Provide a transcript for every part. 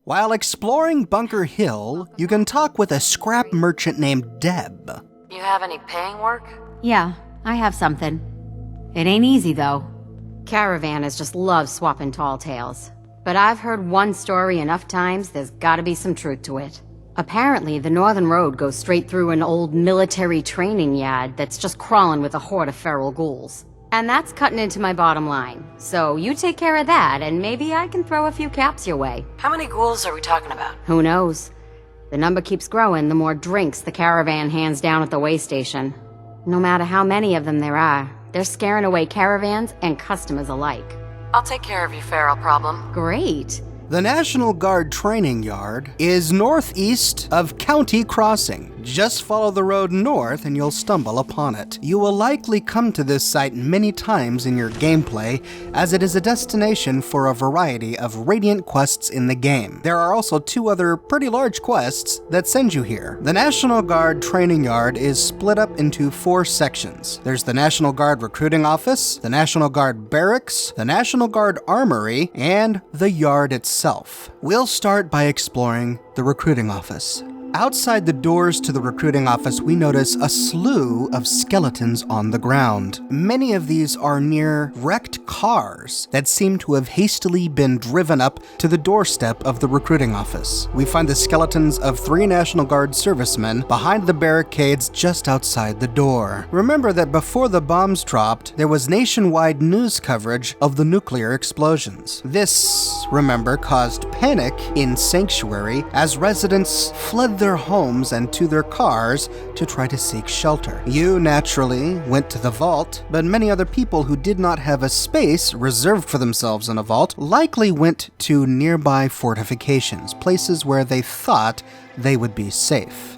While exploring Bunker Hill, you can talk with a scrap merchant named Deb. You have any paying work? Yeah, I have something. It ain't easy, though. Caravanners just love swapping tall tales. But I've heard one story enough times, there's gotta be some truth to it. Apparently, the Northern Road goes straight through an old military training yard that's just crawling with a horde of feral ghouls. And that's cutting into my bottom line. So you take care of that, and maybe I can throw a few caps your way. How many ghouls are we talking about? Who knows? The number keeps growing the more drinks the caravan hands down at the way station. No matter how many of them there are, they're scaring away caravans and customers alike. I'll take care of your feral problem. Great. The National Guard training yard is northeast of County Crossing. Just follow the road north and you'll stumble upon it. You will likely come to this site many times in your gameplay, as it is a destination for a variety of Radiant quests in the game. There are also 2 other pretty large quests that send you here. The National Guard training yard is split up into 4 sections. There's the National Guard recruiting office, the National Guard barracks, the National Guard armory, and the yard itself. We'll start by exploring the recruiting office. Outside the doors to the recruiting office, we notice a slew of skeletons on the ground. Many of these are near wrecked cars that seem to have hastily been driven up to the doorstep of the recruiting office. We find the skeletons of 3 National Guard servicemen behind the barricades just outside the door. Remember that before the bombs dropped, there was nationwide news coverage of the nuclear explosions. This, remember, caused panic in Sanctuary as residents fled their homes and to their cars to try to seek shelter. You naturally went to the vault, but many other people who did not have a space reserved for themselves in a vault likely went to nearby fortifications, places where they thought they would be safe.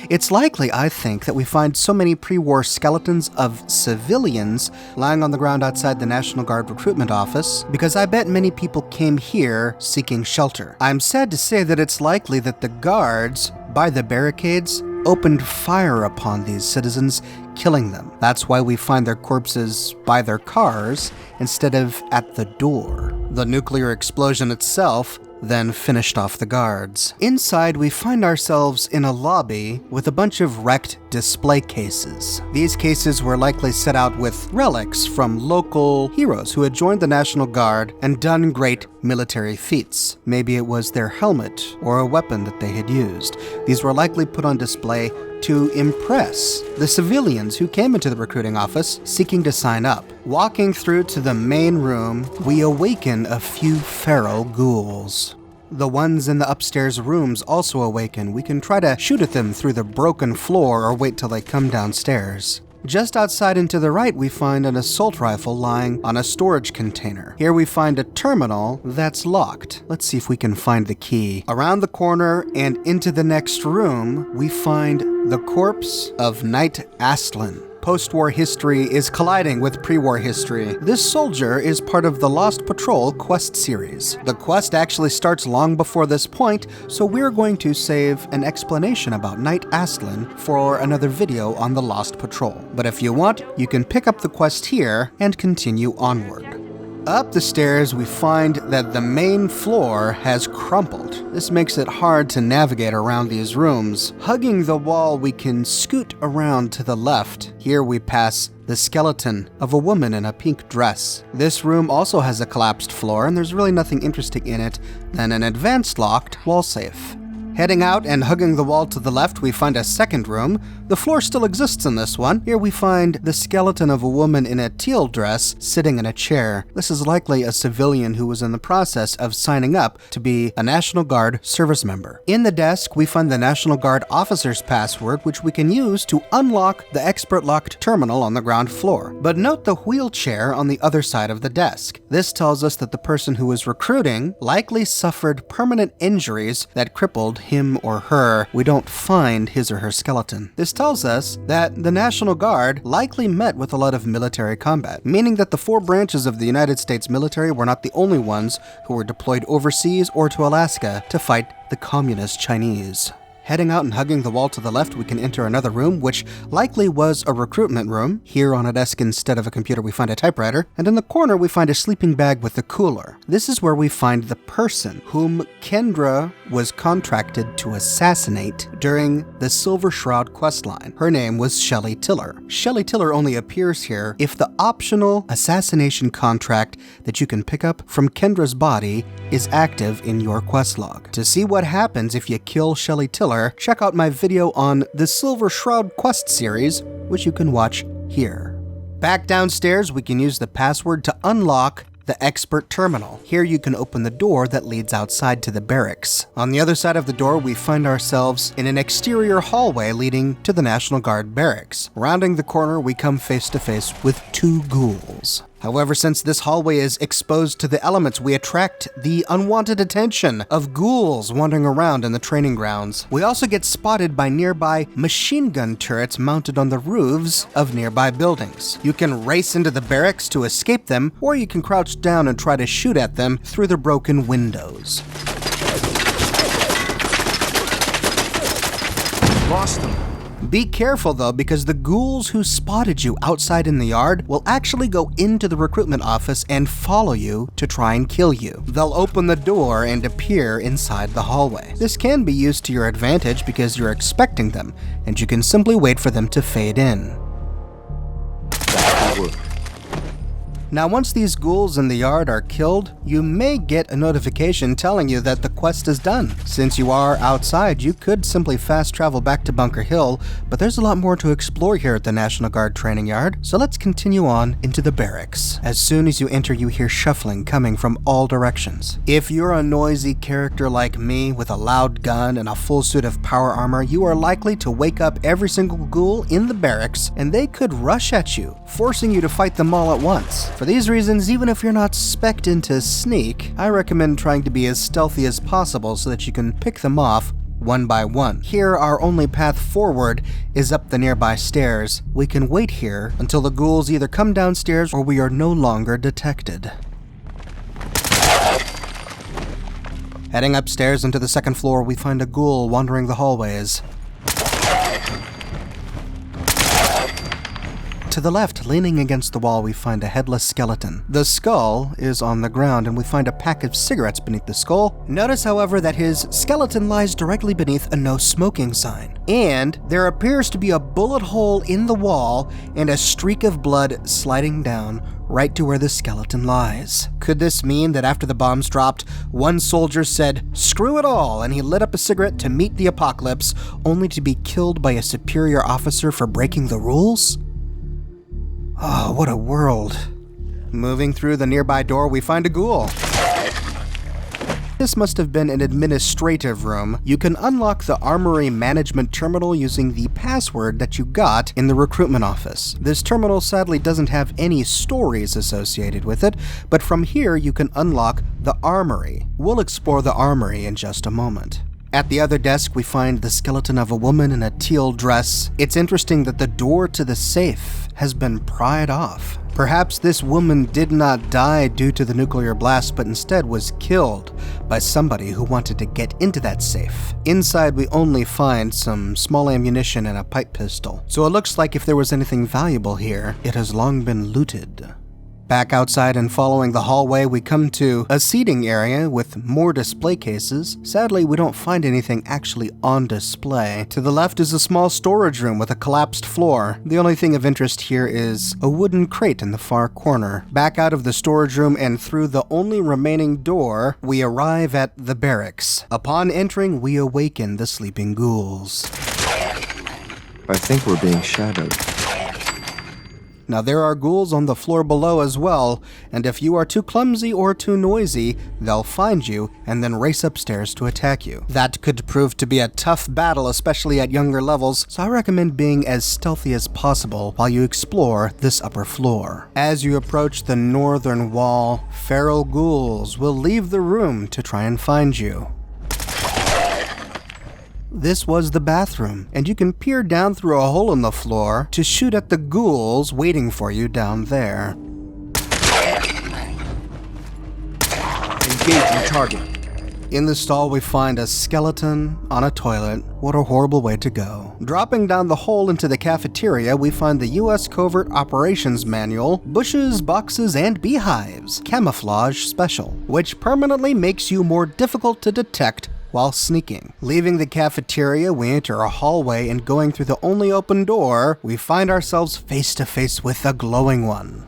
It's likely, I think, that we find so many pre-war skeletons of civilians lying on the ground outside the National Guard recruitment office, because I bet many people came here seeking shelter. I'm sad to say that it's likely that the guards, by the barricades, opened fire upon these citizens, killing them. That's why we find their corpses by their cars instead of at the door. The nuclear explosion itself then finished off the guards. Inside, we find ourselves in a lobby with a bunch of wrecked display cases. These cases were likely set out with relics from local heroes who had joined the National Guard and done great military feats. Maybe it was their helmet or a weapon that they had used. These were likely put on display to impress the civilians who came into the recruiting office seeking to sign up. Walking through to the main room, we awaken a few feral ghouls. The ones in the upstairs rooms also awaken. We can try to shoot at them through the broken floor or wait till they come downstairs. Just outside and to the right, we find an assault rifle lying on a storage container. Here we find a terminal that's locked. Let's see if we can find the key. Around the corner and into the next room, we find the corpse of Knight Astlin. Post-war history is colliding with pre-war history. This soldier is part of the Lost Patrol quest series. The quest actually starts long before this point, so we're going to save an explanation about Knight Astlin for another video on the Lost Patrol. But if you want, you can pick up the quest here and continue onward. Up the stairs, we find that the main floor has crumpled. This makes it hard to navigate around these rooms. Hugging the wall, we can scoot around to the left. Here we pass the skeleton of a woman in a pink dress. This room also has a collapsed floor, and there's really nothing interesting in it than an advanced locked wall safe. Heading out and hugging the wall to the left, we find a second room. The floor still exists in this one. Here we find the skeleton of a woman in a teal dress sitting in a chair. This is likely a civilian who was in the process of signing up to be a National Guard service member. In the desk, we find the National Guard officer's password, which we can use to unlock the expert locked terminal on the ground floor. But note the wheelchair on the other side of the desk. This tells us that the person who was recruiting likely suffered permanent injuries that crippled him or her. We don't find his or her skeleton. This tells us that the National Guard likely met with a lot of military combat, meaning that the 4 branches of the United States military were not the only ones who were deployed overseas or to Alaska to fight the communist Chinese. Heading out and hugging the wall to the left, we can enter another room, which likely was a recruitment room. Here on a desk instead of a computer, we find a typewriter. And in the corner, we find a sleeping bag with a cooler. This is where we find the person whom Kendra was contracted to assassinate during the Silver Shroud questline. Her name was Shelley Tiller. Shelley Tiller only appears here if the optional assassination contract that you can pick up from Kendra's body is active in your quest log. To see what happens if you kill Shelley Tiller, check out my video on the Silver Shroud quest series, which you can watch here. Back downstairs, we can use the password to unlock the expert terminal. Here you can open the door that leads outside to the barracks. On the other side of the door, we find ourselves in an exterior hallway leading to the National Guard barracks. Rounding the corner, we come face to face with two ghouls. However, since this hallway is exposed to the elements, we attract the unwanted attention of ghouls wandering around in the training grounds. We also get spotted by nearby machine gun turrets mounted on the roofs of nearby buildings. You can race into the barracks to escape them, or you can crouch down and try to shoot at them through the broken windows. Lost them. Be careful though, because the ghouls who spotted you outside in the yard will actually go into the recruitment office and follow you to try and kill you. They'll open the door and appear inside the hallway. This can be used to your advantage because you're expecting them, and you can simply wait for them to fade in. Now, once these ghouls in the yard are killed, you may get a notification telling you that the quest is done. Since you are outside, you could simply fast travel back to Bunker Hill, but there's a lot more to explore here at the National Guard training yard, so let's continue on into the barracks. As soon as you enter, you hear shuffling coming from all directions. If you're a noisy character like me with a loud gun and a full suit of power armor, you are likely to wake up every single ghoul in the barracks, and they could rush at you, forcing you to fight them all at once. For these reasons, even if you're not spec'd into sneak, I recommend trying to be as stealthy as possible so that you can pick them off one by one. Here, our only path forward is up the nearby stairs. We can wait here until the ghouls either come downstairs or we are no longer detected. Heading upstairs into the second floor, we find a ghoul wandering the hallways. To the left, leaning against the wall, we find a headless skeleton. The skull is on the ground, and we find a pack of cigarettes beneath the skull. Notice, however, that his skeleton lies directly beneath a no smoking sign. And there appears to be a bullet hole in the wall and a streak of blood sliding down right to where the skeleton lies. Could this mean that after the bombs dropped, one soldier said, "Screw it all," and he lit up a cigarette to meet the apocalypse, only to be killed by a superior officer for breaking the rules? Oh, what a world. Moving through the nearby door, we find a ghoul. This must have been an administrative room. You can unlock the Armory management terminal using the password that you got in the recruitment office. This terminal sadly doesn't have any stories associated with it, but from here you can unlock the Armory. We'll explore the Armory in just a moment. At the other desk, we find the skeleton of a woman in a teal dress. It's interesting that the door to the safe has been pried off. Perhaps this woman did not die due to the nuclear blast, but instead was killed by somebody who wanted to get into that safe. Inside, we only find some small ammunition and a pipe pistol. So it looks like if there was anything valuable here, it has long been looted. Back outside and following the hallway, we come to a seating area with more display cases. Sadly, we don't find anything actually on display. To the left is a small storage room with a collapsed floor. The only thing of interest here is a wooden crate in the far corner. Back out of the storage room and through the only remaining door, we arrive at the barracks. Upon entering, we awaken the sleeping ghouls. I think we're being shadowed. Now there are ghouls on the floor below as well, and if you are too clumsy or too noisy, they'll find you and then race upstairs to attack you. That could prove to be a tough battle, especially at younger levels, so I recommend being as stealthy as possible while you explore this upper floor. As you approach the northern wall, feral ghouls will leave the room to try and find you. This was the bathroom, and you can peer down through a hole in the floor to shoot at the ghouls waiting for you down there. Engaging target. In the stall, we find a skeleton on a toilet. What a horrible way to go. Dropping down the hole into the cafeteria, we find the U.S. Covert Operations Manual, bushes, boxes, and beehives, camouflage special, which permanently makes you more difficult to detect while sneaking. Leaving the cafeteria, we enter a hallway, and going through the only open door, we find ourselves face to face with the glowing one.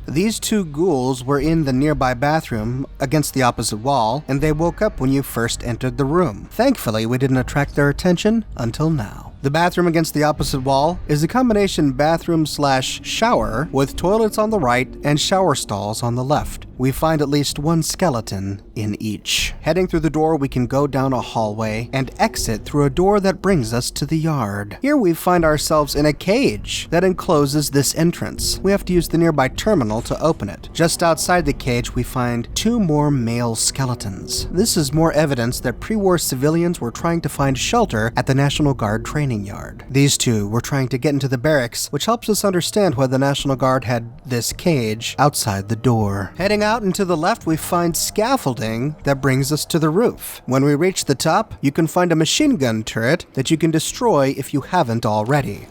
These two ghouls were in the nearby bathroom against the opposite wall, and they woke up when you first entered the room. Thankfully, we didn't attract their attention until now. The bathroom against the opposite wall is a combination bathroom/shower with toilets on the right and shower stalls on the left. We find at least one skeleton in each. Heading through the door, we can go down a hallway and exit through a door that brings us to the yard. Here we find ourselves in a cage that encloses this entrance. We have to use the nearby terminal to open it. Just outside the cage, we find two more male skeletons. This is more evidence that pre-war civilians were trying to find shelter at the National Guard training yard. These two were trying to get into the barracks, which helps us understand why the National Guard had this cage outside the door. Heading out and to the left, we find scaffolding that brings us to the roof. When we reach the top, you can find a machine gun turret that you can destroy if you haven't already.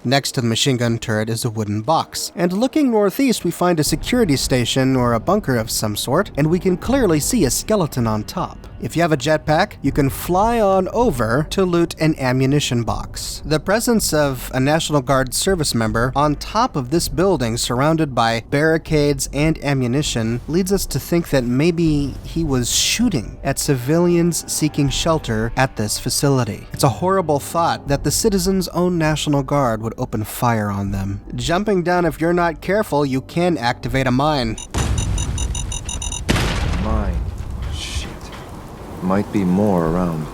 Next to the machine gun turret is a wooden box, and looking northeast we find a security station or a bunker of some sort, and we can clearly see a skeleton on top. If you have a jetpack, you can fly on over to loot an ammunition box. The presence of a National Guard service member on top of this building surrounded by barricades and ammunition leads us to think that maybe he was shooting at civilians seeking shelter at this facility. It's a horrible thought that the citizens' own National Guard would open fire on them. Jumping down, if you're not careful, you can activate a mine. Mine. Shit. Might be more around.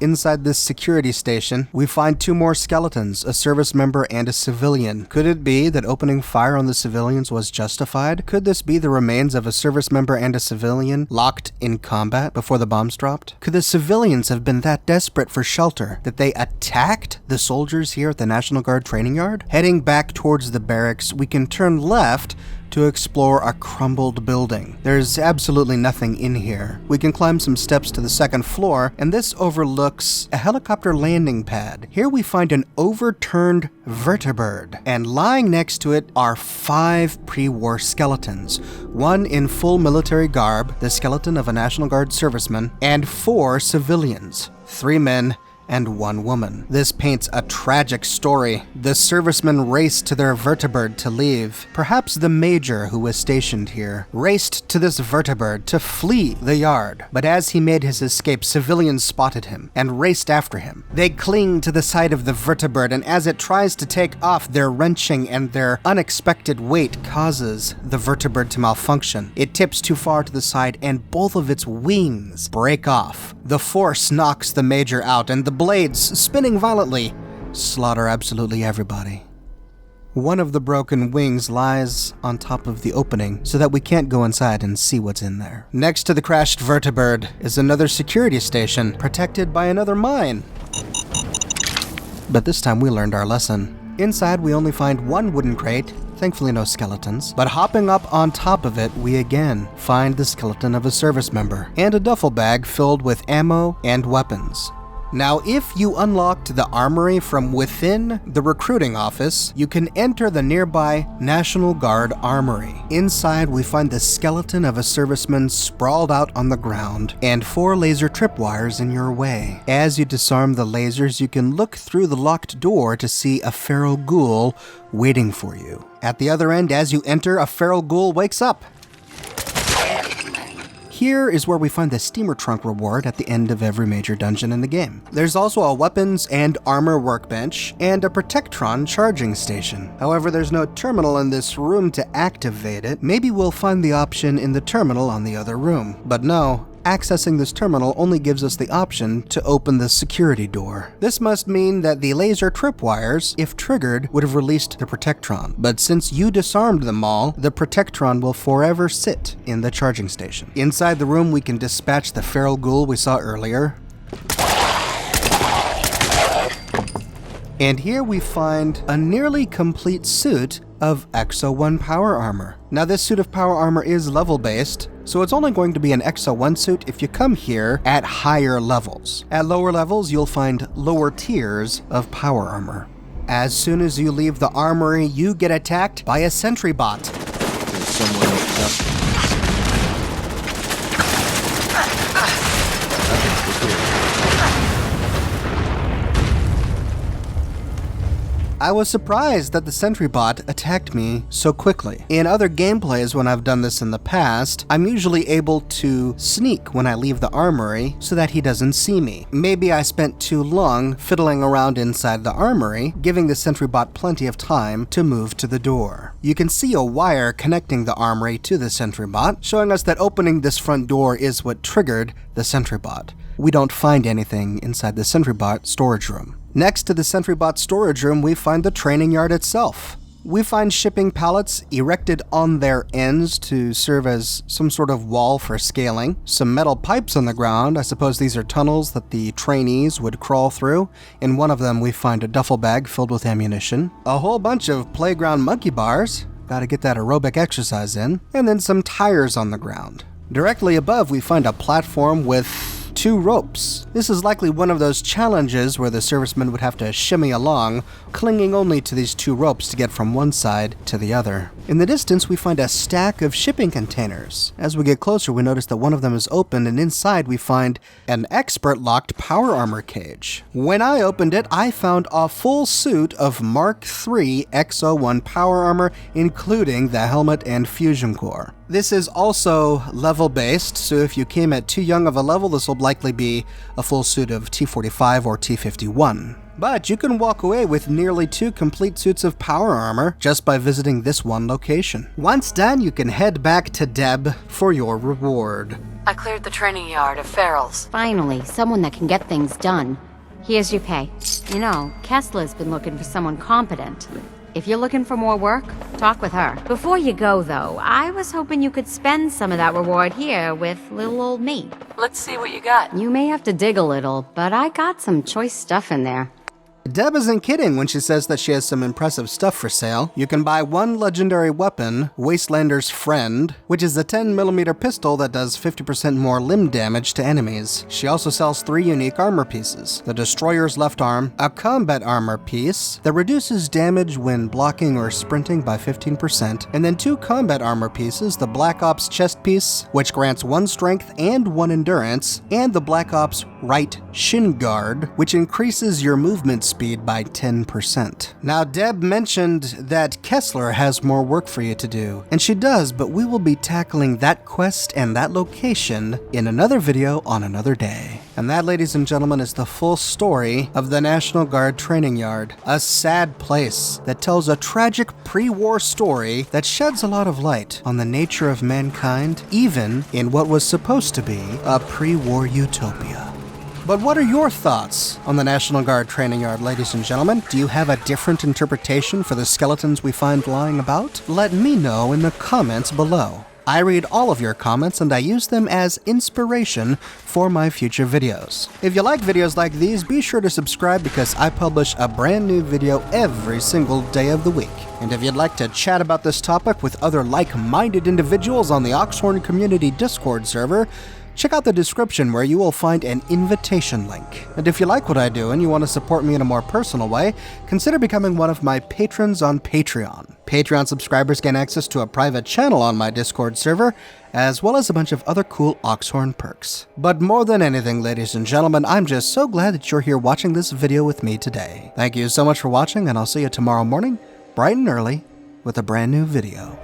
Inside this security station, we find two more skeletons, a service member and a civilian. Could it be that opening fire on the civilians was justified? Could this be the remains of a service member and a civilian locked in combat before the bombs dropped? Could the civilians have been that desperate for shelter that they attacked the soldiers here at the National Guard training yard? Heading back towards the barracks, we can turn left to explore a crumbled building. There's absolutely nothing in here. We can climb some steps to the second floor, and this overlooks a helicopter landing pad. Here we find an overturned vertibird, and lying next to it are 5 pre-war skeletons. One in full military garb, the skeleton of a National Guard serviceman, and 4 civilians, 3 men and 1 woman. This paints a tragic story. The servicemen raced to their vertibird to leave. Perhaps the major who was stationed here raced to this vertibird to flee the yard. But as he made his escape, civilians spotted him and raced after him. They cling to the side of the vertibird, and as it tries to take off, their wrenching and their unexpected weight causes the vertibird to malfunction. It tips too far to the side and both of its wings break off. The force knocks the major out, and the blades, spinning violently, slaughter absolutely everybody. One of the broken wings lies on top of the opening so that we can't go inside and see what's in there. Next to the crashed vertibird is another security station protected by another mine. But this time we learned our lesson. Inside we only find 1 wooden crate, thankfully no skeletons, but hopping up on top of it we again find the skeleton of a service member and a duffel bag filled with ammo and weapons. Now, if you unlocked the Armory from within the recruiting office, you can enter the nearby National Guard Armory. Inside, we find the skeleton of a serviceman sprawled out on the ground and 4 laser tripwires in your way. As you disarm the lasers, you can look through the locked door to see a feral ghoul waiting for you. At the other end, as you enter, a feral ghoul wakes up. Here is where we find the steamer trunk reward at the end of every major dungeon in the game. There's also a weapons and armor workbench and a Protectron charging station. However, there's no terminal in this room to activate it. Maybe we'll find the option in the terminal on the other room. But no, accessing this terminal only gives us the option to open the security door. This must mean that the laser tripwires, if triggered, would have released the Protectron. But since you disarmed them all, the Protectron will forever sit in the charging station. Inside the room, we can dispatch the feral ghoul we saw earlier. And here we find a nearly complete suit of XO1 power armor. Now this suit of power armor is level based, so it's only going to be an XO1 suit if you come here at higher levels. At lower levels, you'll find lower tiers of power armor. As soon as you leave the armory, you get attacked by a sentry bot. There's someone up. I was surprised that the sentry bot attacked me so quickly. In other gameplays when I've done this in the past, I'm usually able to sneak when I leave the armory so that he doesn't see me. Maybe I spent too long fiddling around inside the armory, giving the sentry bot plenty of time to move to the door. You can see a wire connecting the armory to the sentry bot, showing us that opening this front door is what triggered the sentry bot. We don't find anything inside the sentry bot storage room. Next to the sentry bot storage room, we find the training yard itself. We find shipping pallets erected on their ends to serve as some sort of wall for scaling. Some metal pipes on the ground. I suppose these are tunnels that the trainees would crawl through. In one of them, we find a duffel bag filled with ammunition. A whole bunch of playground monkey bars. Gotta get that aerobic exercise in. And then some tires on the ground. Directly above, we find a platform with 2 ropes. This is likely one of those challenges where the servicemen would have to shimmy along, clinging only to these 2 ropes to get from one side to the other. In the distance, we find a stack of shipping containers. As we get closer, we notice that one of them is open, and inside we find an expert-locked power armor cage. When I opened it, I found a full suit of Mark III XO1 power armor, including the helmet and fusion core. This is also level-based, so if you came at too young of a level, this will likely be a full suit of T45 or T51. But you can walk away with nearly 2 complete suits of power armor just by visiting this one location. Once done, you can head back to Deb for your reward. I cleared the training yard of Farrell's. Finally, someone that can get things done. Here's your pay. You know, Kessler's been looking for someone competent. If you're looking for more work, talk with her. Before you go, though, I was hoping you could spend some of that reward here with little old me. Let's see what you got. You may have to dig a little, but I got some choice stuff in there. Deb isn't kidding when she says that she has some impressive stuff for sale. You can buy one legendary weapon, Wastelander's Friend, which is a 10mm pistol that does 50% more limb damage to enemies. She also sells 3 unique armor pieces: the Destroyer's Left Arm, a combat armor piece that reduces damage when blocking or sprinting by 15%, and then 2 combat armor pieces, the Black Ops chest piece, which grants 1 strength and 1 endurance, and the Black Ops right shin guard, which increases your movement speed by 10%. Now, Deb mentioned that Kessler has more work for you to do, and she does, but we will be tackling that quest and that location in another video on another day. And that, ladies and gentlemen, is the full story of the National Guard Training Yard, a sad place that tells a tragic pre-war story that sheds a lot of light on the nature of mankind, even in what was supposed to be a pre-war utopia. But what are your thoughts on the National Guard Training Yard, ladies and gentlemen? Do you have a different interpretation for the skeletons we find lying about? Let me know in the comments below. I read all of your comments and I use them as inspiration for my future videos. If you like videos like these, be sure to subscribe because I publish a brand new video every single day of the week. And if you'd like to chat about this topic with other like-minded individuals on the Oxhorn Community Discord server, check out the description where you will find an invitation link. And if you like what I do and you want to support me in a more personal way, consider becoming one of my patrons on Patreon. Patreon subscribers gain access to a private channel on my Discord server, as well as a bunch of other cool Oxhorn perks. But more than anything, ladies and gentlemen, I'm just so glad that you're here watching this video with me today. Thank you so much for watching, and I'll see you tomorrow morning, bright and early, with a brand new video.